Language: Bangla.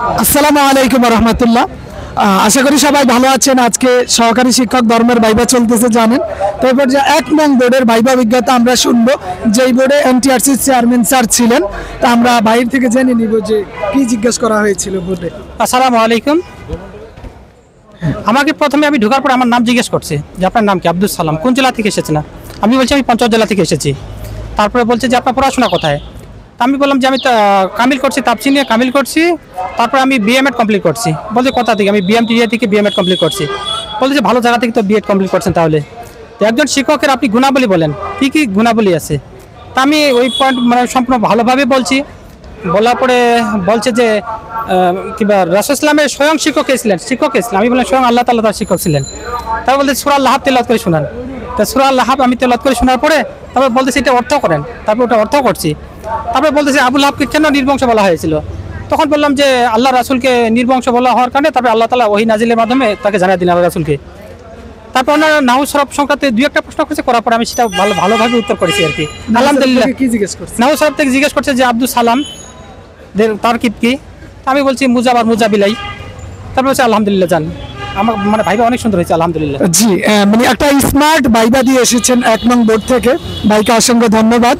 আসসালামু আলাইকুম রহমতুল্লাহ। আশা করি সবাই ভালো আছেন। আজকে সহকারী শিক্ষক ধর্মের ভাইবা চলতেছে জানেন। তো এরপর যে 1 নং বোর্ডের ভাইবা অভিজ্ঞতা আমরা শুনবো, যেই বোর্ডে এনটিআরসি চেয়ারম্যান স্যার ছিলেন। তা আমরা বাইরে থেকে জেনে নিব যে কি জিজ্ঞেস করা হয়েছিল বোর্ডে। আসসালামু আলাইকুম। আমাকে প্রথমে আমি ঢোকার পর আমার নাম জিজ্ঞেস করছে যে আপনার নাম কি? আব্দুল সালাম। কোন জেলা থেকে এসেছেন? আমি বলছি আমি পঞ্চগড় জেলা থেকে এসেছি। তারপরে বলছে যে আপনার পড়াশোনা কোথায়? আমি বললাম যে আমি কামিল করছি, তাপসি নিয়ে কামিল করছি। তারপরে আমি বিএমএড কমপ্লিট করছি। বলছে কোথা থেকে? আমি বিএমটিএ থেকে বিএমএড কমপ্লিট করছি। বলছে যে ভালো জায়গা থেকে তো বিএড কমপ্লিট করছেন। তাহলে তো একজন শিক্ষকের আপনি গুণাবলী বলেন, কী কী গুণাবলী আছে? তা আমি ওই পয়েন্ট মানে সম্পূর্ণ ভালোভাবে বলছি। বলার পরে বলছে যে কিংবা রাসূল ইসলামের স্বয়ং শিক্ষক ছিলেন। আমি বললাম স্বয়ং আল্লাহ তাআলা তার শিক্ষক ছিলেন। তারপর বলতে সূরা আল-লাহাব তেলাওয়াত করে শোনান। তা সূরা আল-লাহাব আমি তেলাওয়াত করে শোনার পরে তারপর বলতেছি এটা অর্থ করেন। তারপর ওটা অর্থ করছি। তারপরে বলতেছে আবুল লাহাবকে কেন নির্বংশ বলা হয়েছিল? তখন বললাম যে আল্লাহ রাসূলকে নির্বংশ বলা হওয়ার কারণে তারপরে আল্লাহ তাআলা ওহী নাজিলের মাধ্যমে তাকে জানিয়ে দিলেন আল্লাহ রাসূলকে। তারপর ওনারা নাহু সরফ সংক্রান্ত 2-1টা প্রশ্ন করেছে, করার পরে আমি সেটা ভালোভাবে উত্তর করেছি আর কি। আলহামদুলিল্লাহ। কি জিজ্ঞেস করছে? নাহু সরফ থেকে জিজ্ঞেস করছে যে আব্দুল সালাম তারকিব কি? আমি বলছি মুজাব আর মুজাবিলাই। তারপর বলছে আলহামদুলিল্লাহ জান। আমার মানে ভাইবা অনেক সুন্দর হয়েছে আলহামদুলিল্লাহ। জি, মানে একটা স্মার্ট ভাইবা দিয়ে এসেছেন 1 নং বোর্ড থেকে। ভাইকে অসংখ্য ধন্যবাদ।